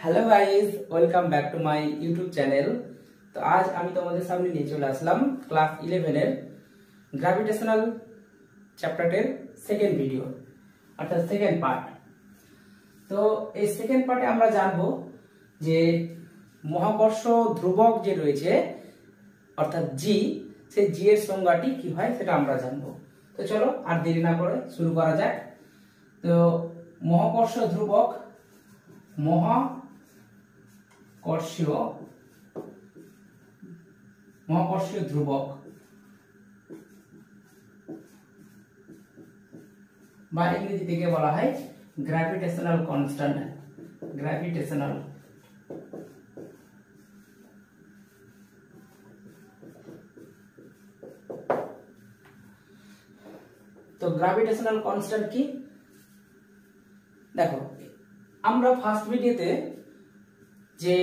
Hello guys, welcome back to my YouTube channel. তো আজ আমি তোমাদের সামনে নিয়ে চলে আসলাম ক্লাস 11 এর গ্র্যাভিটেশনাল চ্যাপ্টারের সেকেন্ড ভিডিও, অর্থাৎ সেকেন্ড পার্ট। তো এই সেকেন্ড পার্টে আমরা জানবো যে মহাকর্ষ ধ্রুবক যে রয়েছে অর্থাৎ জি, সেই জি এর সংজ্ঞাটি কি হয় সেটা আমরা জানবো। তো চলো আর দেরি না করে শুরু করা যাক। তো মহাকর্ষীয় ধ্রুবক মহাকর্ষীয় ধ্রুবক বা ইংরেজি থেকে বলা হয় গ্র্যাভিটেশনাল কনস্ট্যান্ট। গ্র্যাভিটেশনাল তো গ্র্যাভিটেশনাল কনস্ট্যান্ট কি? দেখো, আমরা ফার্স্ট ভিডিওতে যে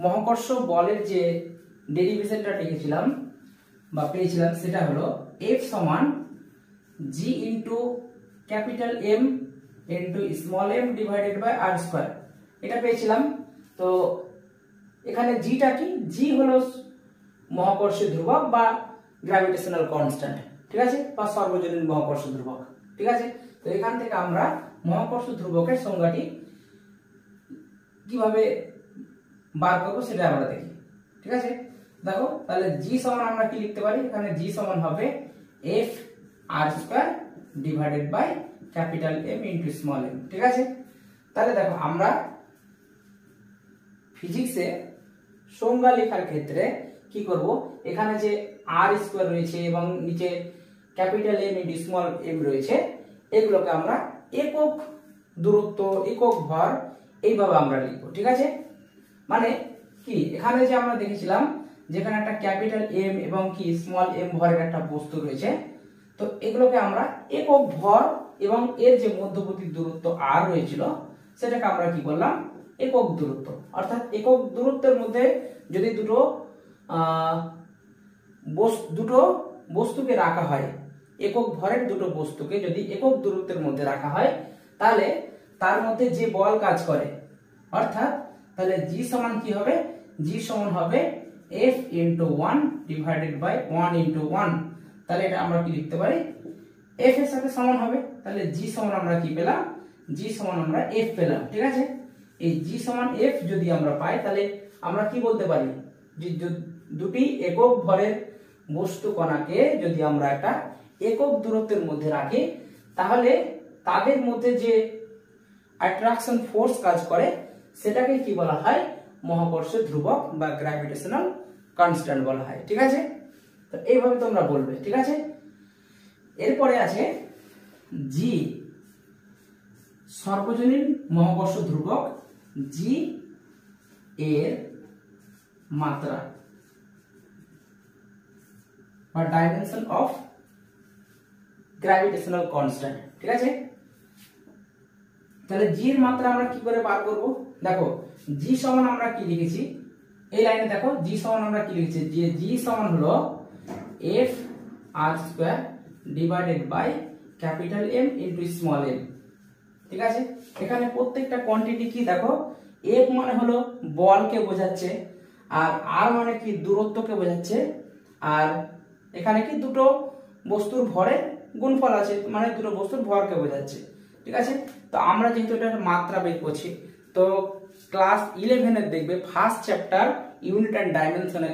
মহাকর্ষ বলের যে ডেরিভেশনটা লিখেছিলাম বা পেয়েছিলাম সেটা হলো F সমান G into capital M into small m divided by r square, এটা পেয়েছিলাম। তো এখানে জিটা কি? জি হলো মহাকর্ষীয় ধ্রুবক বা গ্র্যাভিটেশনাল কনস্ট্যান্ট, ঠিক আছে, বা সর্বজনীন মহাকর্ষ ধ্রুবক, ঠিক আছে। তো এখান থেকে আমরা মহাকর্ষ ধ্রুবকের সংজ্ঞাটি কিভাবে বার করবো সেটা আমরা দেখি, ঠিক আছে। দেখো, তাহলে জি সমান আমরা কি লিখতে পারি? এখানে জি সমান হবে F R square divided by capital M into small M, ঠিক আছে। তাহলে দেখো, আমরা ফিজিক্সে সংজ্ঞা লেখার ক্ষেত্রে কি করব, এখানে যে আর স্কয়ার রয়েছে এবং নিচে capital M into small M রয়েছে, এগুলোকে আমরা একক দূরত্ব, একক ভর এইভাবে আমরা লিখবো, ঠিক আছে। মানে কি, এখানে যে আমরা দেখেছিলাম যেখানে একটা ক্যাপিটাল এম এবং কি স্মল এম ভরের একটা বস্তু রয়েছে, তো এগুলোকে আমরা একক ভর এবং এর যে মধ্যবর্তী দূরত্ব আর রয়েছিল সেটাকে আমরা কি বললাম? একক দূরত্ব। অর্থাৎ একক দূরত্বের মধ্যে যদি দুটো বস্তুকে রাখা হয়, একক ভরের দুটো বস্তুকে যদি একক দূরত্বের মধ্যে রাখা হয়, তাহলে তার মধ্যে যে বল কাজ করে, অর্থাৎ তাহলে জি সমান কি হবে? জি সমান হবে F into 1 divided by 1 into 1। তাহলে এটা আমরা কি লিখতে পারি? এফ এর সাথে সমান হবে। তাহলে জি সমান আমরা কি পেলাম? জি সমান আমরা এফ পেলাম, ঠিক আছে। এই জি সমান এফ যদি আমরা পাই, তাহলে আমরা কি বলতে পারি? যে দুটি একক ভরের বস্তু কণাকে যদি আমরা একটা একক দূরত্বের মধ্যে রাখি, তাহলে তাদের মধ্যে যে অ্যাট্রাকশন ফোর্স কাজ করে সেটাকে কি বলা হয়? মহাকর্ষীয় ধ্রুবক বা গ্র্যাভিটেশনাল কনস্ট্যান্ট বলা হয়, ঠিক আছে। তো এইভাবে তোমরা বলবে, ঠিক আছে। এরপরে আছে জি, সর্বজনীন মহাকর্ষ ধ্রুবক জি এর মাত্রা বা ডাইমেনশন অফ গ্র্যাভিটেশনাল কনস্ট্যান্ট, ঠিক আছে। তাহলে জি এর মাত্রা আমরা কি করে বার করব? দেখো, জি সমান আমরা কি লিখেছি এই লাইনে? দেখো, জি সমান আমরা কি লিখেছি? যে জি সমান হলো F R square divided by capital M into small M, ঠিক আছে। এখানে প্রত্যেকটা কোয়ান্টিটি কি? দেখো, এফ মানে হলো বলকে বোঝাচ্ছে, আর আর মানে কি? দূরত্বকে বোঝাচ্ছে, আর এখানে কি? দুটো বস্তুর ভরের গুণফল আছে, মানে দুটো বস্তুর ভরকে বোঝাচ্ছে, ঠিক আছে। তো আমরা যেহেতু এটার মাত্রা বের করছি, তো ক্লাস 11 এর দেখবে ফার্স্ট চ্যাপ্টার ইউনিট অ্যান্ড ডাইমেনশনে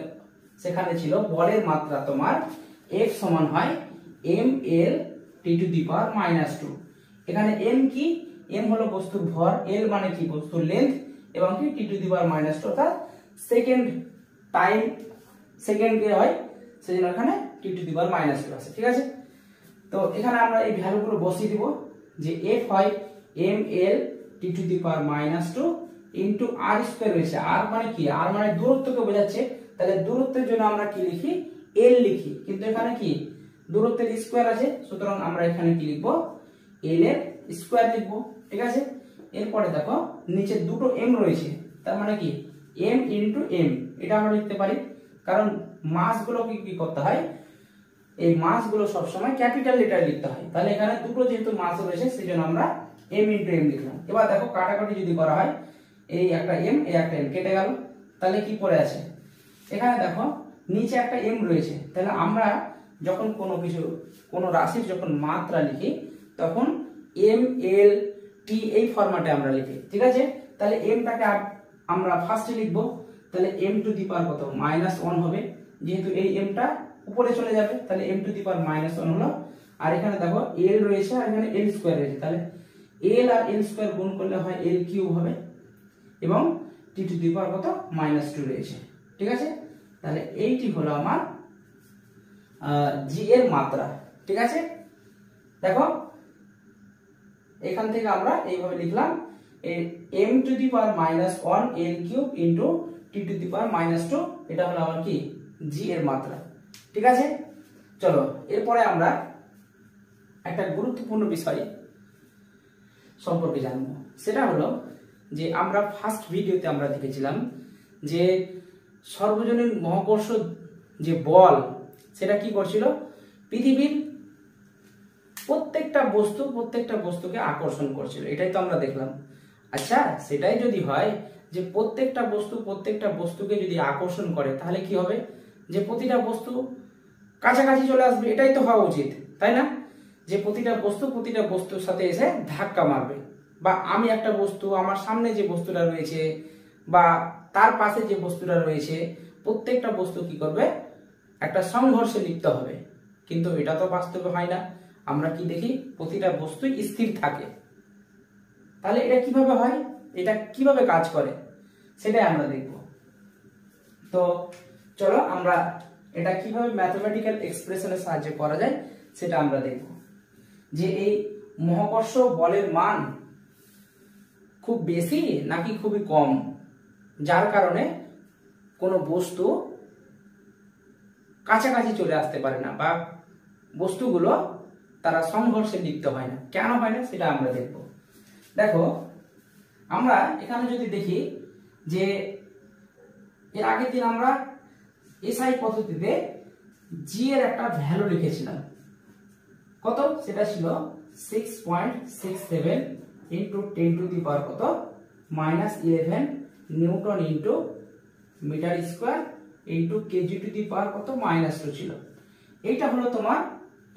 সেখানে ছিল বলের মাত্রা তোমার F সমান হয় m l t to the power -2। এখানে m কি? m হলো বস্তুর ভর, l মানে কি? বস্তুর লেন্থ, এবং কি t টু দি পাওয়ার -2 অর্থাৎ সেকেন্ড টাইম সেকেন্ডে হয়, সেজন্য এখানে t টু দি পাওয়ার -2 আছে, ঠিক আছে। তো এখানে আমরা এই ভ্যালুগুলো বসিয়ে দিব, যে f হয় ml t to the power -2 into r square রয়েছে। r মানে কি? r মানে দূরত্বকে বোঝাচ্ছে, তাহলে দূরত্বের জন্য আমরা কি লিখি? l লিখি, কিন্তু এখানে কি দূরত্বের স্কয়ার আছে, সুতরাং আমরা এখানে কি লিখব? l এর স্কয়ার লিখব, ঠিক আছে। এরপরে দেখো, নিচে দুটো m রয়েছে, তার মানে কি m ইনটু m, এটা আমরা লিখতে পারি, কারণ মাস গুলো কি করতে হয়? এই মাস গুলো সবসময় ক্যাপিটাল লেটার লিখতে হয়। তাহলে এখানে দুটো যেহেতু মাস রয়েছে, সেজন্য আমরা m ইন্টু m লিখলাম। এবার দেখো কাটাকাটি যদি করা হয়, এই একটা m এই একটা m কেটে গেল, তাহলে কি পড়ে আছে এখানে দেখো নিচে একটা m রয়েছে। তাহলে আমরা যখন কোনো রাশির যখন মাত্রা লিখি তখন m l t এই ফরম্যাটে আমরা লিখি, ঠিক আছে। তাহলে m টাকে আমরা ফার্স্টে লিখব, তাহলে m টু দি পাওয়ার কত -1 হবে, যেহেতু এই m টা উপরে চলে যাবে তাহলে m টু দি পাওয়ার -1 হলো। আর এখানে দেখো l রয়েছে আর এখানে l স্কয়ার রয়েছে, তাহলে l আর l স্কয়ার গুণ করলে হয় l কিউব হবে, এবং t টু দি পাওয়ার কত -2 রয়েছে, ঠিক আছে। তাহলে এইটি হলো আমার g এর মাত্রা, ঠিক আছে। দেখো এখান থেকে আমরা এইভাবে লিখলাম m to the power -1 l cube into t to the power -2, এটা হলো আমার কি g এর মাত্রা, ঠিক আছে। চলো এরপরে আমরা একটা গুরুত্বপূর্ণ বিষয় সম্পর্কে জানবো, সেটা হলো যে আমরা ফার্স্ট ভিডিওতে আমরা দেখেছিলাম যে সর্বজনীন মহাকর্ষ যে বল সেটা কি করছিল, পৃথিবীর প্রত্যেকটা বস্তুকে আকর্ষণ করছিল, এটাই তো আমরা দেখলাম। আচ্ছা সেটাই যদি হয় যে প্রত্যেকটা বস্তুকে যদি আকর্ষণ করে, তাহলে কি হবে যে প্রতিটা বস্তু কাছাকাছি চলে আসবে, এটাই তো হওয়া উচিত, তাই না? যে প্রতিটা বস্তুর সাথে এসে ধাক্কা মারবে, বা আমি একটা বস্তু, আমার সামনে যে বস্তুটা রয়েছে বা তার পাশে যে বস্তুটা রয়েছে, প্রত্যেকটা বস্তু কি করবে, একটা সংঘর্ষে লিপ্ত হবে। কিন্তু এটা তো বাস্তবে হয় না, আমরা কি দেখি প্রতিটা বস্তুই স্থির থাকে। তাহলে এটা কিভাবে হয়, এটা কিভাবে কাজ করে সেটাই আমরা দেখব। তো চলো আমরা এটা কিভাবে ম্যাথমেটিক্যাল এক্সপ্রেশনের সাহায্যে করা যায় সেটা আমরা দেখব। যে এই মহাকর্ষ বলের মান খুব বেশি নাকি খুবই কম, যার কারণে কোনো বস্তু কাছাকাছি চলে আসতে পারে না, বা বস্তুগুলো তারা সংঘর্ষে লিপ্ত হয় না। কেন হয় না সেটা আমরা দেখব। দেখো আমরা এখানে যদি দেখি যে এর আগের দিন আমরা এসআই পদ্ধতিতে জি এর একটা ভ্যালু লিখেছিলাম, কত, সেটা ছিল 6.67 ইন্টু 10 টু দি পাওয়ার কত -11 newton into metre square into KG to the power কত -2 ছিল। এইটা হলো তোমার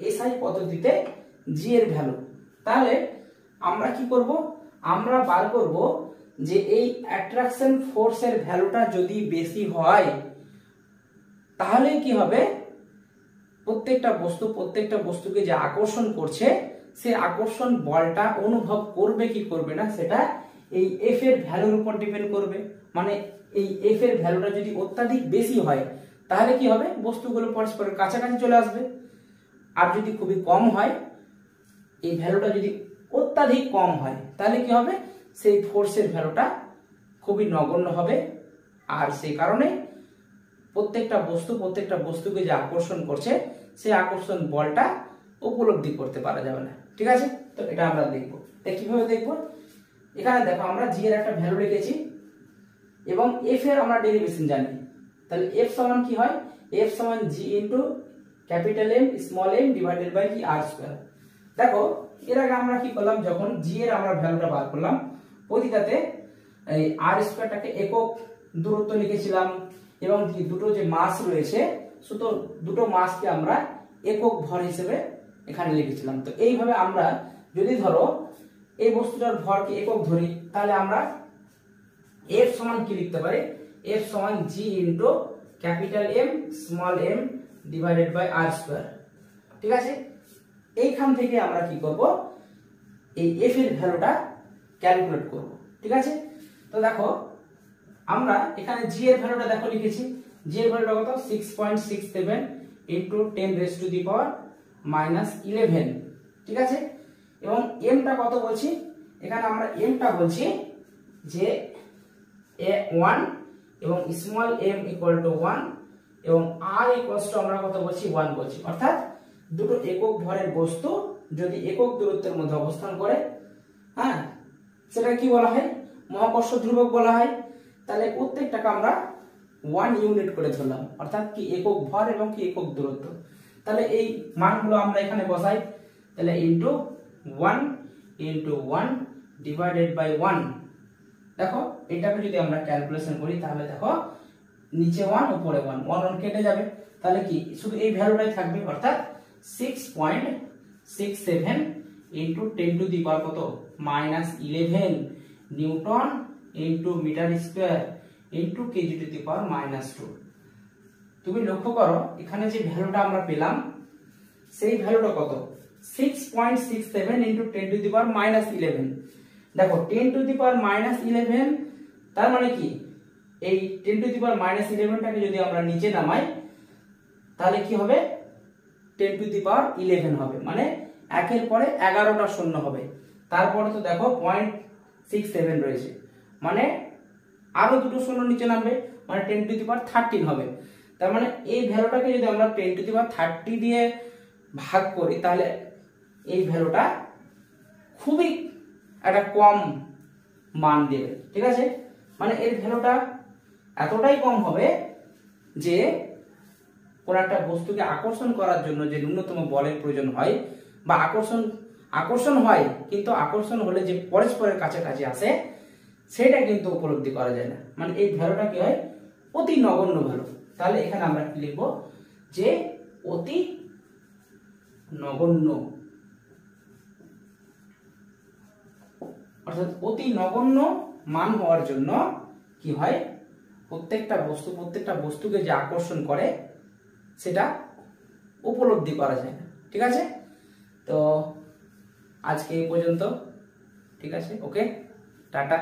এসআই পদ্ধতিতে জি এর ভ্যালু। তাহলে আমরা কি করব, আমরা বার করব যে এই অ্যাট্রাকশন ফোর্সের ভ্যালুটা যদি বেশি হয় তাহলে কি হবে, প্রত্যেকটা বস্তুকে যে আকর্ষণ করছে সে আকর্ষণ বলটা অনুভব করবে কি করবে না সেটা এই এফ এর ভ্যালুর উপর ডিপেন্ড করবে। মানে এই এফ এর ভ্যালুটা যদি অত্যাধিক বেশি হয় তাহলে কি হবে, বস্তুগুলো পরস্পরের কাছাকাছি চলে আসবে। আর যদি খুবই কম হয়, এই ভ্যালুটা যদি অত্যাধিক কম হয় তাহলে কি হবে, সেই ফোর্সের ভ্যালুটা খুবই নগণ্য হবে। আর সেই কারণে প্রত্যেকটা বস্তুকে যে আকর্ষণ করছে সেই আকর্ষণ বলটা উপলব্ধি করতে পারা যাবে না, ঠিক আছে। তো এটা আমরা দেখবো, কিভাবে দেখবো, এখানে দেখো আমরা জি এর একটা ভ্যালু লিখেছি এবং এফ এর আমরা ডেরিভেশন জানি। তাহলে এফ সমান কি হয়, এফ সমান G into capital M small M divided by কি আর স্কয়ার। দেখো এর আগে আমরা কি করলাম, যখন জি এর আমরা ভ্যালুটা বার করলাম, প্রতিটাতে এই আর স্কয়ারটাকে একক দূরত্ব লিখেছিলাম, এবং দুটো যে মাস রয়েছে শুধু দুটো মাসকে আমরা একক ভর হিসেবে এখানে লিখেছিলাম। তো এইভাবে আমরা যদি ধরো এই বস্তুটার ভরকে একক ধরি, তাহলে আমরা এফ সমান কি লিখতে পারি, এফ সমান G into capital M small M divided by R square, ঠিক আছে। এইখান থেকে আমরা কি করব, এই এফ এর ভ্যালুটা ক্যালকুলেট করব, ঠিক আছে। তো দেখো আমরা এখানে জি এর ভ্যালুটা দেখো লিখেছি, জি এর ভ্যালুটা কত 6.67 ইনটু 10 রেজ টু দি পাওয়ার -11, ঠিক আছে। এবং এম টা কত বলছি, এখানে আমরা এম টা বলছি যে 1 এবং স্মল এম ইকুয়াল টু 1 এবং আর ইকুয়ালস টু আমরা কত বলছি 1 বলছি। অর্থাৎ দুটো একক ভরের বস্তু যদি একক দূরত্বের মধ্যে অবস্থান করে, হ্যাঁ, সেটা কি বলা হয়, মহাকর্ষ ধ্রুবক বলা হয়। তাহলে প্রত্যেকটাকে আমরা 1 ইউনিট করে ধরলাম, অর্থাৎ কি একক ভর এবং কি একক দূরত্ব। তাহলে এই মানগুলো আমরা এখানে বসাই, তাহলে ইনটু 1 ইন্টু 1 ডিভাইডেড বাই 1। দেখো এটাকে যদি আমরা ক্যালকুলেশন করি তাহলে দেখো নিচে 1 উপরে 1, 1 1 কেটে যাবে, তাহলে কি শুধু এই ভ্যালুটাই থাকবে, অর্থাৎ 6.67 ইন্টু 10 টু দি পাওয়ার কত -11 newton into metre square into KG to the power -2। তুমি লক্ষ্য করো এখানে যে ভ্যালুটা আমরা পেলাম সেই ভ্যালুটা কত 6.67 ইন্টু 10 টু দি পাওয়ার -11। দেখো 10 টু দি পাওয়ার -11 তার মানে কি এই 10 টু দি পাওয়ার -11 টাকে যদি আমরা নিচে নামাই তাহলে কি হবে 10 টু দি পাওয়ার 11 হবে, মানে একের পরে 11টা শূন্য হবে। তারপরে তো দেখো 0.67 রয়েছে, মানে আরো দুটো শূন্য নিচে নামবে, মানে 10 টু দি পাওয়ার 13 হবে। তার মানে এই ভ্যালুটাকে যদি আমরা 10 টু দি পাওয়ার 30 দিয়ে ভাগ করি তাহলে এই ভ্যালুটা খুবই একটা কম মান দেবে, ঠিক আছে। মানে এর ভ্যালুটা এতটাই কম হবে যে কোন একটা বস্তুকে আকর্ষণ করার জন্য যে ন্যূনতম বলের প্রয়োজন হয় বা আকর্ষণ হয়, কিন্তু আকর্ষণ হলে যে পরস্পরের কাছাকাছি আসে সেটা কিন্তু উপলব্ধি করা যায় না। মানে এই ভ্যালুটা কি হয় অতি নগণ্য ভ্যালু। তাহলে এখানে আমরা কি লিখব যে অতি নগণ্য, অর্থাৎ অতি নগণ্য মান হওয়ার জন্য কি হয় প্রত্যেকটা বস্তুকে যে আকর্ষণ করে সেটা উপলব্ধি করা যায় না, ঠিক আছে। তো আজকে এই পর্যন্ত, ঠিক আছে, ওকে, টাটা।